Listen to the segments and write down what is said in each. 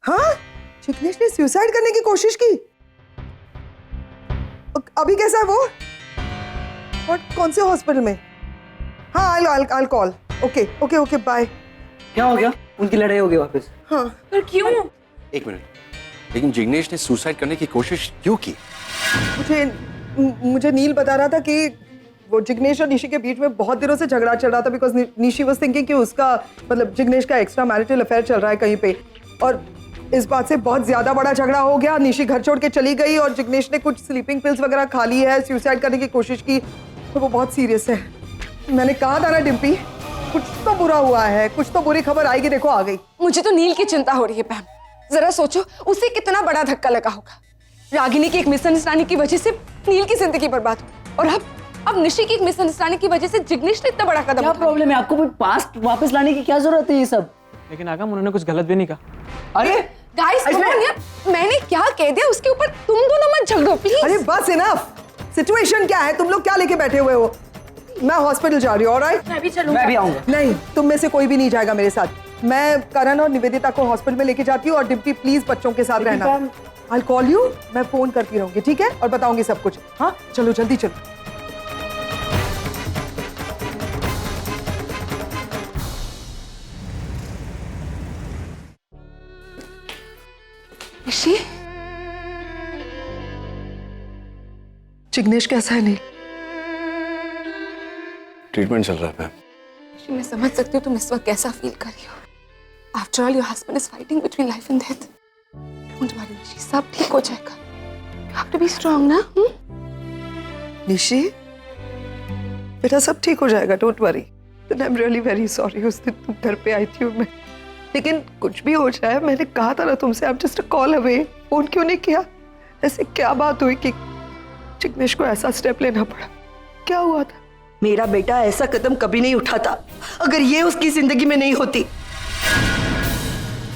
हाँ, जिग्नेश ने सुसाइड करने की कोशिश की। अभी कैसा है वो? और कौन से हॉस्पिटल में? हाँ, I'll कॉल। Okay bye. क्या हो गया? उनकी लड़ाई हो गई वापस? हाँ। पर क्यों? एक मिनट, लेकिन जिग्नेश ने सुसाइड करने की कोशिश क्यों की? मुझे नील बता रहा था कि वो जिग्नेश और निशी के बीच में बहुत दिनों से झगड़ा चल रहा था, बिकॉज निशी वाज थिंकिंग कि उसका मतलब जिग्नेश का एक्स्ट्रा मैरिटल अफेयर चल रहा है कहीं पे, और इस बात से बहुत ज्यादा बड़ा झगड़ा हो गया। निशी घर छोड़ के चली गई और जिग्नेश ने कुछ स्लीपिंग पिल्स वगैरह खा ली है, सुसाइड करने की कोशिश की, तो वो बहुत सीरियस है। मैंने कहा था ना डिम्पी, कुछ तो बुरा हुआ है, कुछ तो बुरी खबर आएगी। देखो आ गई। मुझे तो नील की चिंता हो रही है पैम। जरा सोचो उसे कितना बड़ा धक्का लगा होगा। रागिनी की एक मिसअंडरस्टैंडिंग की वजह से नील की जिंदगी बर्बाद हुई, और अब निशी की एक मिसअंडरस्टैंडिंग की वजह से जिग्नेश ने इतना बड़ा कदम क्या प्रॉब्लम है आपको? कोई पास्ट वापस लाने की क्या जरूरत है? ये सब लेकिन आगम उन्होंने कुछ गलत भी नहीं कहा। अरे गाइस मैंने क्या कह दिया उसके ऊपर तुम दोनों मत झगड़ो प्लीज। अरे बस इनफ। सिचुएशन क्या है? तुम लोग क्या लेके बैठे हुए हो? मैं हॉस्पिटल जा रही हूँ। ऑलराइट, मैं भी चलूंगा। मैं भी आऊंगा। नहीं, तुम में से कोई भी नहीं जाएगा मेरे साथ। मैं करण और निवेदिता को हॉस्पिटल में लेके जाती हूँ, और डिम्पी प्लीज बच्चों के साथ रहना। I'll call you, मैं फोन करती रहूंगी, ठीक है? और बताऊंगी सब कुछ। हाँ चलो जल्दी चलो। निशी, जिग्नेश कैसा है? नील ट्रीटमेंट चल रहा है। मैं समझ सकती हूँ तुम इस वक्त कैसा फील कर रही हो। After all your husband is fighting between life and death. Don't worry Nishi, सब ठीक हो जाएगा। You have to be strong ना। निशी बेटा, सब ठीक हो जाएगा, don't worry. I am really very sorry उस दिन तुम घर पे आई थी मैं, लेकिन कुछ भी हो जाए, मैंने कहा था ना तुमसे, आप just a call away. Phone क्यों नहीं किया? ऐसे क्या बात हुई कि जिग्नेश को ऐसा स्टेप लेना पड़ा? क्या हुआ था? मेरा बेटा ऐसा कदम कभी नहीं उठाता अगर ये उसकी जिंदगी में नहीं होती।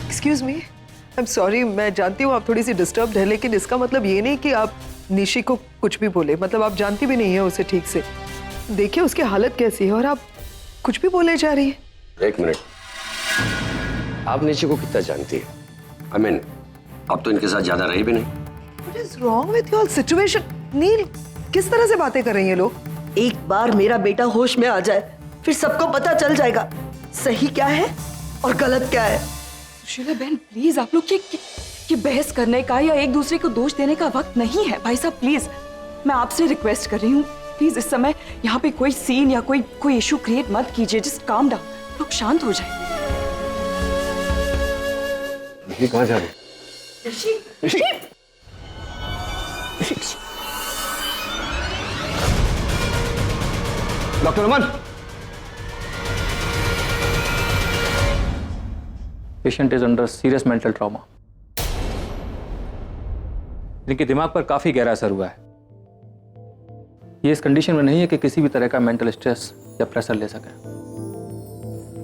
Excuse me, I am sorry, मैं जानती हूँ आप थोड़ी सी डिस्टर्ब्ड है, लेकिन इसका मतलब ये नहीं कि आप निशी को कुछ भी बोले। मतलब आप जानती भी नहीं है उसे ठीक से। देखिए उसकी हालत कैसी है और आप कुछ भी बोले जा रही है। एक मिनट, आप निशी को कितना जानती है? आई मीन, अब तो इनके साथ ज्यादा रही भी नहीं। What is wrong with your situation? नील, किस तरह से बातें कर रही हैं लोग? एक बार मेरा बेटा होश में आ जाए फिर सबको पता चल जाएगा सही क्या है और गलत क्या है। सुशीला बहन प्लीज, आप लोग ये बहस करने का या एक दूसरे को दोष देने का वक्त नहीं है। भाई साहब प्लीज, मैं आपसे रिक्वेस्ट कर रही हूँ, प्लीज इस समय यहाँ पे कोई सीन या कोई इशू क्रिएट मत कीजिए। जस्ट काम डाउन, लोग शांत हो जाए। निशी कहाँ जा रही? Doctor Aman, patient is under serious mental trauma. इनके दिमाग पर काफी गहरा असर हुआ है। ये इस कंडीशन में नहीं है कि किसी भी तरह का मेंटल स्ट्रेस या प्रेशर ले सके।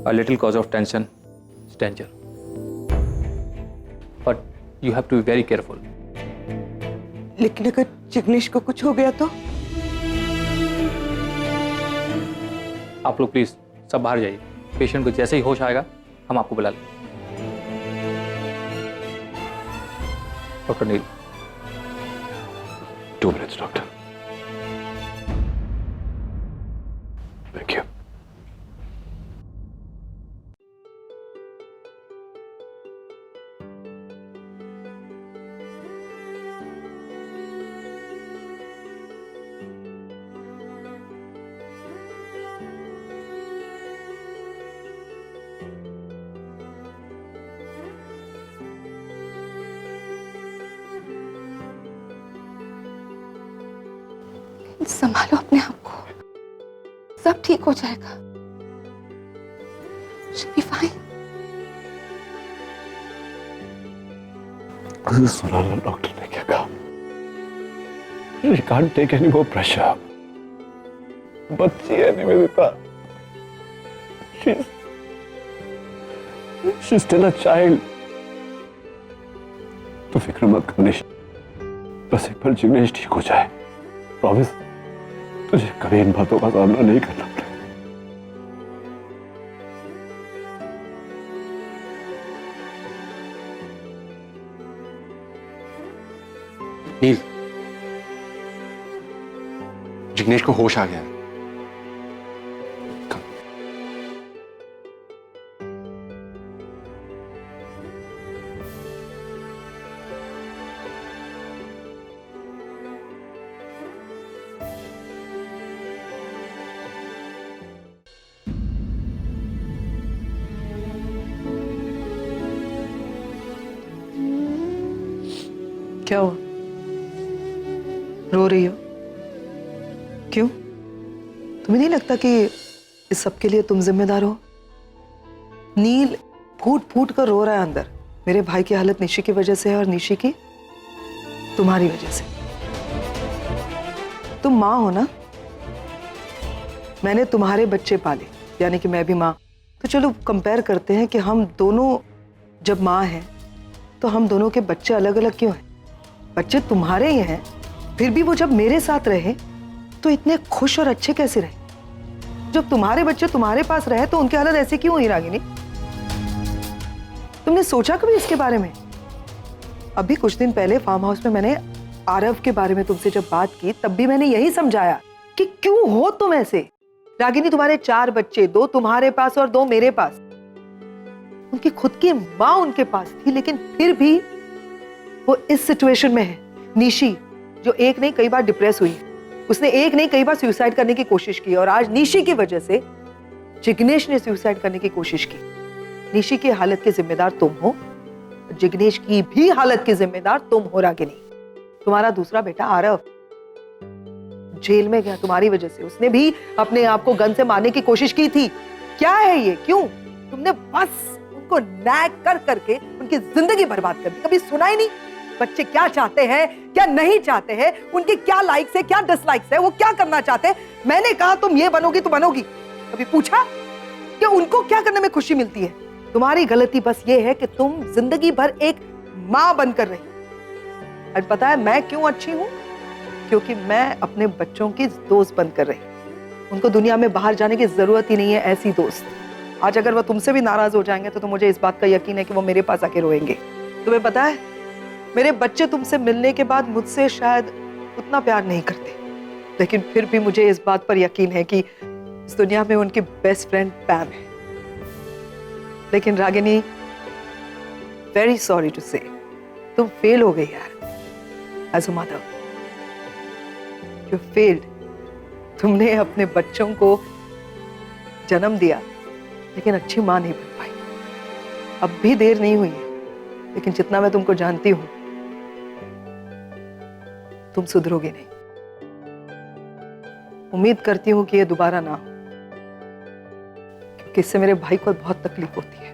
A little cause of tension is danger, but you have to be very careful. लेकिन अगर जिग्नेश को कुछ हो गया तो? आप लोग प्लीज सब बाहर जाइए। पेशेंट को जैसे ही होश आएगा हम आपको बुला लेंगे। Doctor Neel. 2 minutes, doctor. Thank you. संभालो अपने आप को, सब ठीक हो जाएगा। She'll be fine. सुना ना डॉक्टर ने क्या कहा? She can't take any more pressure. बच्ची है Nivedita. She's still a child. तो फिक्र मत कर निशी, बस एक बार जिग्नेश ठीक हो जाए, प्रॉमिस तुझे कभी इन बातों का सामना नहीं करना पड़ेगा। नील, जिग्नेश को होश आ गया है। क्या हुआ? रो रही हो? क्यों? तुम्हें नहीं लगता कि इस सब के लिए तुम जिम्मेदार हो? नील फूट फूट कर रो रहा है अंदर। मेरे भाई की हालत निशी की वजह से है और निशी की तुम्हारी वजह से। तुम माँ हो ना? मैंने तुम्हारे बच्चे पाले, यानी कि मैं भी माँ। तो चलो कंपेयर करते हैं कि हम दोनों जब माँ हैं तो हम दोनों के बच्चे अलग अलग क्यों हैं? बच्चे तुम्हारे ही हैं, फिर भी वो जब मेरे साथ रहे तो इतने खुश और अच्छे कैसे रहे? जब तुम्हारे बच्चे तुम्हारे पास रहे तो उनकी हालत ऐसी क्यों हुई रागिनी? तुमने सोचा कभी इसके बारे में? अभी कुछ दिन पहले फार्म हाउस में मैंने आरव के बारे में तुमसे जब बात की तब भी मैंने यही समझाया कि क्यों हो तुम ऐसे। रागिनी, तुम्हारे 4 बच्चे, 2 तुम्हारे पास और 2 मेरे पास। उनकी खुद की माँ उनके पास थी, लेकिन फिर भी वो इस सिचुएशन में है। निशी जो एक नहीं कई बार डिप्रेस हुई है, उसने एक नहीं कई बार सुसाइड करने की कोशिश की, और आज निशी की वजह से जिग्नेश ने सुसाइड करने की कोशिश की। निशी की हालत के जिम्मेदार तुम हो, जिग्नेश की भी हालत के जिम्मेदार तुम हो रागिनी। तुम्हारा दूसरा बेटा आरव जेल में गया तुम्हारी वजह से। उसने भी अपने आप को गन से मारने की कोशिश की थी। क्या है ये? क्यों? तुमने बस उनको नैग कर करके उनकी जिंदगी बर्बाद कर दी। कभी सुना ही नहीं बच्चे क्या चाहते हैं, क्या नहीं चाहते हैं, उनकी क्या लाइक्स है, क्या डिसलाइक्स है, वो क्या करना चाहते हैं। मैंने कहा तुम ये बनोगी तो बनोगी। कभी पूछा कि उनको क्या करने में खुशी मिलती है? तुम्हारी गलती बस ये है कि तुम जिंदगी भर एक माँ बनकर रही। और पता है मैं क्यों अच्छी हूं? क्योंकि मैं अपने बच्चों की दोस्त बनकर रही। उनको दुनिया में बाहर जाने की जरूरत ही नहीं है ऐसी दोस्त। आज अगर वो तुमसे भी नाराज हो जाएंगे तो मुझे इस बात का यकीन है कि वो मेरे पास आके रोएंगे। तुम्हें पता है मेरे बच्चे तुमसे मिलने के बाद मुझसे शायद उतना प्यार नहीं करते, लेकिन फिर भी मुझे इस बात पर यकीन है कि इस दुनिया में उनकी बेस्ट फ्रेंड पैम है। लेकिन रागिनी, वेरी सॉरी टू से, तुम फेल हो गई यार as a mother. You failed. तुमने अपने बच्चों को जन्म दिया लेकिन अच्छी मां नहीं बन पाई। अब भी देर नहीं हुई है, लेकिन जितना मैं तुमको जानती हूं तुम सुधरोगे नहीं। उम्मीद करती हूं कि ये दोबारा ना हो, क्योंकि इससे मेरे भाई को बहुत तकलीफ होती है।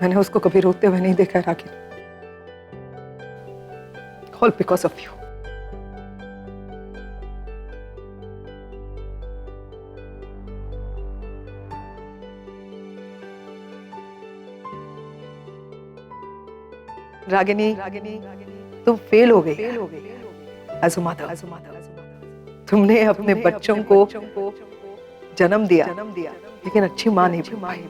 मैंने उसको कभी रोते हुए नहीं देखा Ragini, all because of you. Ragini, तुम फेल हो गई एज अ मदर। तुमने अपने बच्चों को जन्म दिया लेकिन अच्छी मां नहीं बन पाई।